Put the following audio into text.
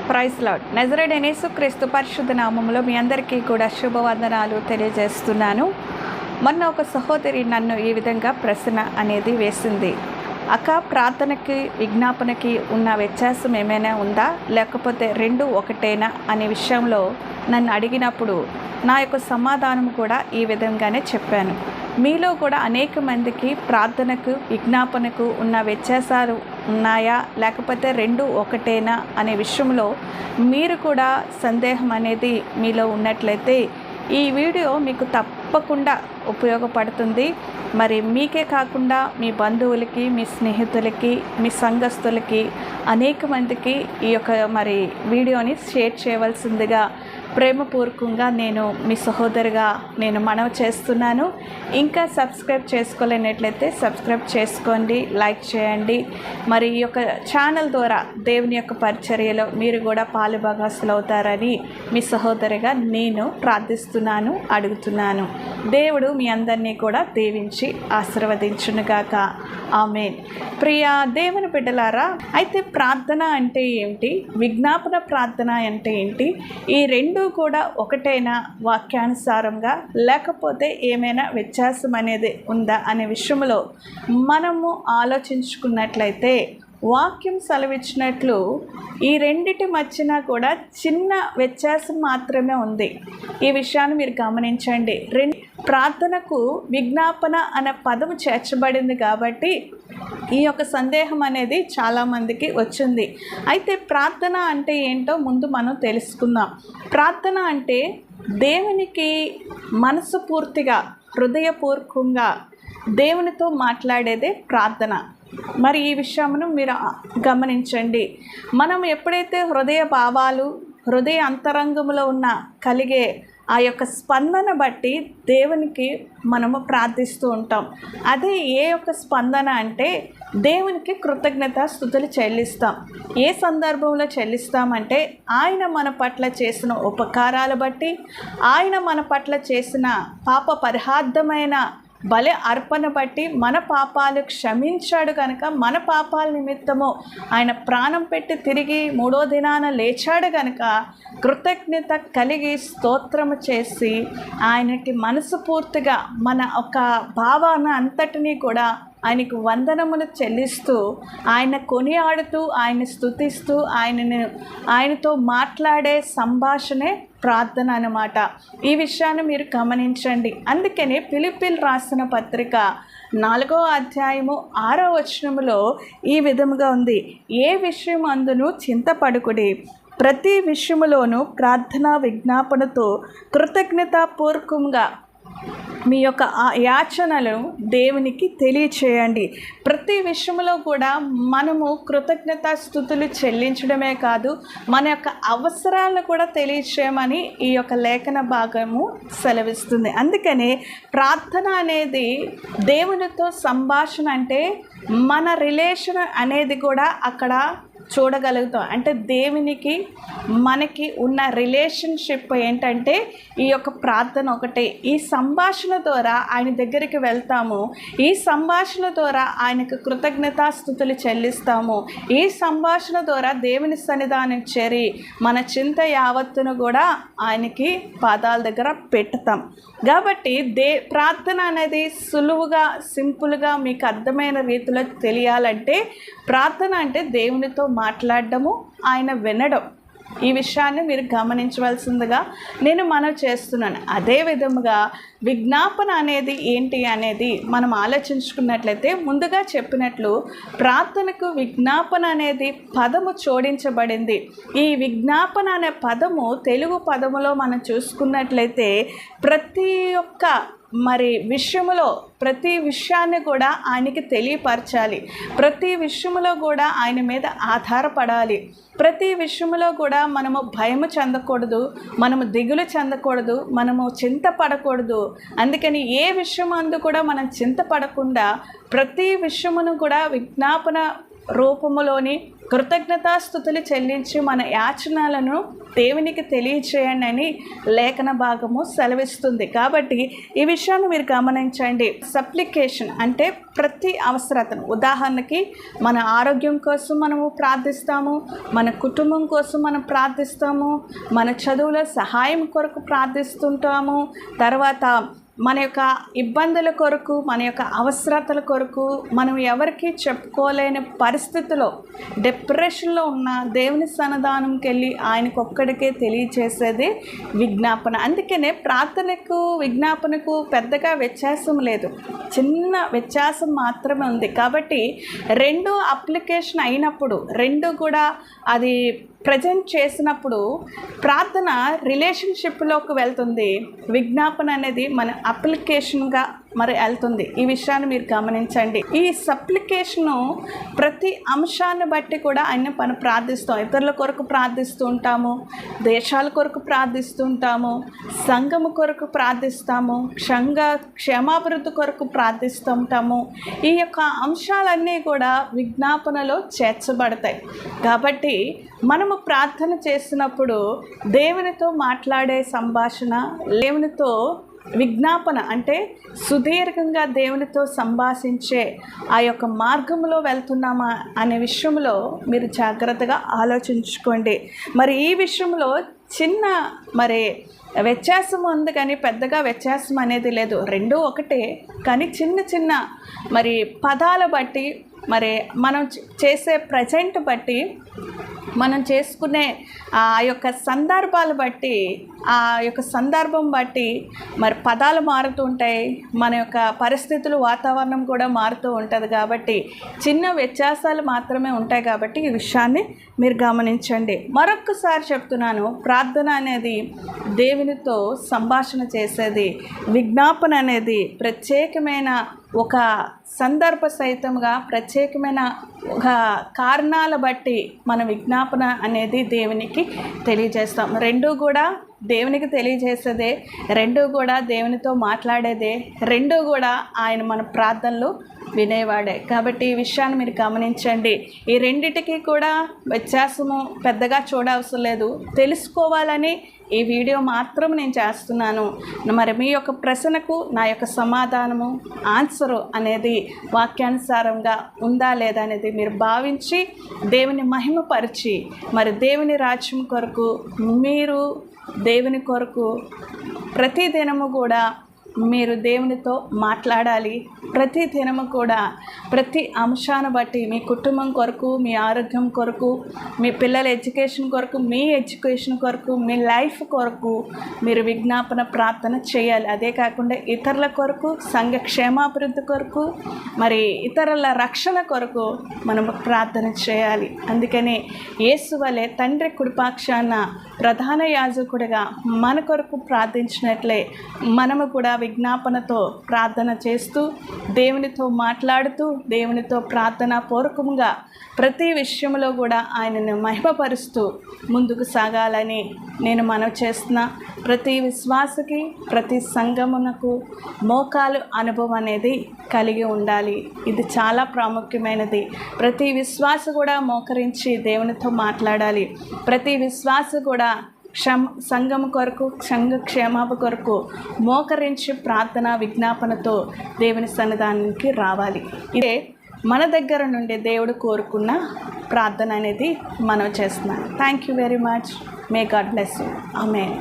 Praise lord. నజరేయుడైన యేసుక్రీస్తు పరిశుద్ధ నామములో మీ అందరికీ కూడా శుభవందనాలు తెలియజేస్తున్నాను. మొన్న ఒక సహోదరి నన్ను ఈ విధంగా ప్రశ్న అనేది వేసింది. అక్క, ప్రార్థనకి విజ్ఞాపనకి ఉన్న వ్యత్యాసం ఏమైనా ఉందా, లేకపోతే రెండు ఒకటేనా అనే విషయంలో నన్ను అడిగినప్పుడు నా యొక్క సమాధానం కూడా ఈ విధంగానే చెప్పాను. మీలో కూడా అనేక మందికి ప్రార్థనకు విజ్ఞాపనకు ఉన్న వ్యత్యాసాలు ఉన్నాయా, లేకపోతే రెండు ఒకటేనా అనే విషయంలో మీరు కూడా సందేహం అనేది మీలో ఉన్నట్లయితే ఈ వీడియో మీకు తప్పకుండా ఉపయోగపడుతుంది. మరి మీకే కాకుండా మీ బంధువులకి, మీ స్నేహితులకి, మీ సంఘస్థులకి అనేక మందికి ఈ యొక్క వీడియోని షేర్ చేయవలసిందిగా ప్రేమపూర్వకంగా నేను మీ సహోదరిగా నేను మనవి చేస్తున్నాను. ఇంకా సబ్స్క్రైబ్ చేసుకోలేనట్లయితే సబ్స్క్రైబ్ చేసుకోండి, లైక్ చేయండి. మరి ఈ యొక్క ఛానల్ ద్వారా దేవుని యొక్క పరిచర్యలో మీరు కూడా పాలుభాగస్తులు అవుతారని మీ సహోదరిగా నేను ప్రార్థిస్తున్నాను, అడుగుతున్నాను. దేవుడు మీ అందరినీ కూడా దీవించి ఆశీర్వదించునుగాక. ఆమేన్. ప్రియ దేవుని బిడ్డలారా, అయితే ప్రార్థన అంటే ఏంటి, విజ్ఞాపన ప్రార్థన అంటే ఏంటి, ఈ రెండు కూడా ఒకటైనా వాక్యానుసారంగా, లేకపోతే ఏమైనా వ్యత్యాసం అనేది ఉందా అనే విషయంలో మనము ఆలోచించుకున్నట్లయితే వాక్యం సెలవిచ్చినట్లు ఈ రెండిటి మధ్యన కూడా చిన్న వ్యత్యాసం మాత్రమే ఉంది. ఈ విషయాన్ని మీరు గమనించండి. ప్రార్థనకు విజ్ఞాపన అనే పదము చేర్చబడింది కాబట్టి ఈ యొక్క సందేహం అనేది చాలామందికి వచ్చింది. అయితే ప్రార్థన అంటే ఏంటో ముందు మనం తెలుసుకుందాం. ప్రార్థన అంటే దేవునికి మనస్ఫూర్తిగా, హృదయపూర్వకంగా దేవునితో మాట్లాడేదే ప్రార్థన. మరి ఈ విషయమును మీరు గమనించండి. మనం ఎప్పుడైతే హృదయ భావాలు, హృదయ అంతరంగంలో ఉన్న కలిగే ఆ యొక్క స్పందన బట్టి దేవునికి మనము ప్రార్థిస్తూ ఉంటాం. అదే ఏ యొక్క స్పందన అంటే దేవునికి కృతజ్ఞత స్తుతులు చెల్లిస్తాం. ఏ సందర్భంలో చెల్లిస్తామంటే ఆయన మన పట్ల చేసిన ఉపకారాలు బట్టి, ఆయన మన పట్ల చేసిన పాప పరిహార్థమైన బలి అర్పణ బట్టి, మన పాపాలు క్షమించాడు కనుక, మన పాపాల నిమిత్తము ఆయన ప్రాణం పెట్టి తిరిగి మూడో దినాన లేచాడు కనుక కృతజ్ఞత కలిగి స్తోత్రము చేసి ఆయనకి మనస్ఫూర్తిగా మన ఒక భావన అంతటినీ కూడా ఆయనకు వందనములు చెల్లిస్తూ, ఆయన కొనియాడుతూ, ఆయన స్తుతిస్తూ, ఆయనతో మాట్లాడే సంభాషణే ప్రార్థన అన్నమాట. ఈ విషయాన్ని మీరు గమనించండి. అందుకనే ఫిలిప్పీయులకు రాసిన పత్రిక 4వ అధ్యాయము 6వ వచనములో ఈ విధముగా ఉంది. ఏ విషయం అందును చింతపడుకుడి, ప్రతి విషయములోనూ ప్రార్థన విజ్ఞాపనతో కృతజ్ఞతాపూర్వకంగా మీ యొక్క యాచనలను దేవునికి తెలియచేయండి. ప్రతి విషయంలో కూడా మనము కృతజ్ఞతాస్తుతులు చెల్లించడమే కాదు, మన యొక్క అవసరాలను కూడా తెలియచేయమని ఈ యొక్క లేఖన భాగము సెలవిస్తుంది. అందుకనే ప్రార్థన అనేది దేవునితో సంభాషణ, అంటే మన రిలేషన్ అనేది కూడా అక్కడ చూడగలుగుతాం. అంటే దేవునికి మనకి ఉన్న రిలేషన్షిప్ ఏంటంటే ఈ యొక్క ప్రార్థన ఒకటే. ఈ సంభాషణ ద్వారా ఆయన దగ్గరికి వెళ్తాము, ఈ సంభాషణ ద్వారా ఆయనకు కృతజ్ఞతాస్తుతులు చెల్లిస్తాము, ఈ సంభాషణ ద్వారా దేవుని సన్నిధానం చేరి మన చింత యావత్తును కూడా ఆయనకి పాదాల దగ్గర పెడతాం. కాబట్టి ప్రార్థన అనేది సులువుగా, సింపుల్గా మీకు అర్థమైన రీతిలో తెలియాలంటే ప్రార్థన అంటే దేవునితో మాట్లాడడము, ఆయన వినడం. ఈ విషయాన్ని మీరు గమనించవలసిందిగా నేను మనవి చేస్తున్నాను. అదే విధముగా విజ్ఞాపన అనేది ఏంటి అనేది మనం ఆలోచించుకున్నట్లయితే, ముందుగా చెప్పినట్లు ప్రార్థనకు విజ్ఞాపన అనేది పదము జోడించబడింది. ఈ విజ్ఞాపన అనే పదము తెలుగు పదములో మనం చూసుకున్నట్లయితే ప్రతి ఒక్క విషయంలో ప్రతి విషయాన్ని కూడా ఆయనకి తెలియపరచాలి, ప్రతి విషయంలో కూడా ఆయన మీద ఆధారపడాలి, ప్రతి విషయంలో కూడా మనము భయము చెందకూడదు, మనము దిగులు చెందకూడదు, మనము చింతపడకూడదు. అందుకని ఏ విషయం అందు కూడా మనం చింతపడకుండా ప్రతి విషయమును కూడా విజ్ఞాపన రూపములోని కృతజ్ఞతాస్తుతులు చెల్లించి మన యాచనలను దేవునికి తెలియచేయండి అని లేఖన భాగము సెలవిస్తుంది. కాబట్టి ఈ విషయాన్ని మీరు గమనించండి. సప్లికేషన్ అంటే ప్రతి అవసరతను, ఉదాహరణకి మన ఆరోగ్యం కోసం మనము ప్రార్థిస్తాము, మన కుటుంబం కోసం మనం ప్రార్థిస్తాము, మన చదువుల సహాయం కొరకు ప్రార్థిస్తుంటాము, తర్వాత మన యొక్క ఇబ్బందుల కొరకు, మన యొక్క అవసరతల కొరకు, మనం ఎవరికి చెప్పుకోలేని పరిస్థితిలో డిప్రెషన్లో ఉన్న దేవుని సన్నిధానంకి వెళ్ళి ఆయనకు ఒక్కడికే తెలియచేసేది విజ్ఞాపన. అందుకనే ప్రార్థనకు విజ్ఞాపనకు పెద్దగా వ్యత్యాసం లేదు, చిన్న వ్యత్యాసం మాత్రమే ఉంది. కాబట్టి రెండు అప్లికేషన్ అయినప్పుడు, రెండు కూడా అది ప్రజెంట్ చేసినప్పుడు ప్రార్థన రిలేషన్షిప్లోకి వెళ్తుంది, విజ్ఞాపన అనేది మన అప్లికేషన్గా మరి వెళ్తుంది. ఈ విషయాన్ని మీరు గమనించండి. ఈ సప్లికేషను ప్రతి అంశాన్ని బట్టి కూడా మనం ప్రార్థిస్తాం. ఇతరుల కొరకు ప్రార్థిస్తూ ఉంటాము, దేశాల కొరకు ప్రార్థిస్తూ ఉంటాము, సంఘము కొరకు ప్రార్థిస్తాము, క్షేమాభివృద్ధి కొరకు ప్రార్థిస్తూ ఉంటాము. ఈ యొక్క అంశాలన్నీ కూడా విజ్ఞాపనలో చేర్చబడతాయి. కాబట్టి మనము ప్రార్థన చేసినప్పుడు దేవునితో మాట్లాడే సంభాషణ, దేవునితో విజ్ఞాపన అంటే సుదీర్ఘంగా దేవునితో సంభాషించే ఆ యొక్క మార్గంలో వెళ్తున్నామా అనే విషయంలో మీరు జాగ్రత్తగా ఆలోచించుకోండి. మరి ఈ విషయంలో చిన్న మరి వ్యత్యాసం ఉంది, కానీ పెద్దగా వ్యత్యాసం అనేది లేదు, రెండూ ఒకటే. కానీ చిన్న చిన్న మరి పదాల బట్టి, మరి మనం చేసే ప్రజెంట్ బట్టి, మనం చేసుకునే ఆ యొక్క సందర్భాలు బట్టి, ఆ యొక్క సందర్భం బట్టి మరి పదాలు మారుతూ ఉంటాయి, మన యొక్క పరిస్థితులు, వాతావరణం కూడా మారుతూ ఉంటుంది. కాబట్టి చిన్న వ్యత్యాసాలు మాత్రమే ఉంటాయి. కాబట్టి ఈ విషయాన్ని మీరు గమనించండి. మరొక్కసారి చెప్తున్నాను, ప్రార్థన అనేది దేవునితో సంభాషణ చేసేది, విజ్ఞాపన అనేది ప్రత్యేకమైన ఒక సందర్భ సహితంగా, ప్రత్యేకమైన ఒక కారణాల బట్టి మన విజ్ఞాపన అనేది దేవునికి తెలియజేస్తాం. రెండూ కూడా దేవునికి తెలియజేసేదే, రెండూ కూడా దేవునితో మాట్లాడేదే, రెండూ కూడా ఆయన మన ప్రార్థనలు వినేవాడే. కాబట్టి ఈ విషయాన్ని మీరు గమనించండి. ఈ రెండిటికి కూడా వ్యత్యాసము పెద్దగా చూడవసరం లేదు, తెలుసుకోవాలని ఈ వీడియో మాత్రం నేను చేస్తున్నాను. మరి మీ యొక్క ప్రశ్నకు నా యొక్క సమాధానము, ఆన్సరు అనేది వాక్యానుసారంగా ఉందా లేదా అనేది మీరు భావించి దేవుని మహిమపరిచి, మరి దేవుని రాజ్యం కొరకు, మీరు దేవుని కొరకు ప్రతి దినము కూడా మీరు దేవునితో మాట్లాడాలి. ప్రతి దినము కూడా ప్రతి అంశాన్ని బట్టి, మీ కుటుంబం కొరకు, మీ ఆరోగ్యం కొరకు, మీ పిల్లల ఎడ్యుకేషన్ కొరకు, మీ ఎడ్యుకేషన్ కొరకు, మీ లైఫ్ కొరకు మీరు విజ్ఞాపన ప్రార్థన చేయాలి. అదే కాకుండా ఇతరుల కొరకు, సంఘ క్షేమాభివృద్ధి కొరకు, మరి ఇతరుల రక్షణ కొరకు మనం ప్రార్థన చేయాలి. అందుకని యేసు వలె తండ్రి కుడిపాక్షాన ప్రధాన యాజకుడిగా మన కొరకు ప్రార్థించినట్లే మనము కూడా విజ్ఞాపనతో ప్రార్థన చేస్తూ, దేవునితో మాట్లాడుతూ, దేవునితో ప్రార్థన పూర్వకంగా ప్రతి విషయంలో కూడా ఆయనను మహిమపరుస్తూ ముందుకు సాగాలని నేను మనవి చేస్తున్నా. ప్రతి విశ్వాసకి, ప్రతి సంఘమునకు మోకాలు అనుభవం అనేది కలిగి ఉండాలి. ఇది చాలా ప్రాముఖ్యమైనది. ప్రతి విశ్వాస కూడా మోకరించి దేవునితో మాట్లాడాలి. ప్రతి విశ్వాస కూడా సంఘం కొరకు, సంఘ క్షేమాభ కొరకు మోకరించి ప్రార్థన విజ్ఞాపనతో దేవుని సన్నిధానానికి రావాలి. ఇదే మన దగ్గర నుండి దేవుడు కోరుకున్న ప్రార్థన అనేది మనం చేస్తున్నాం. Thank you very much. May God bless you. Amen.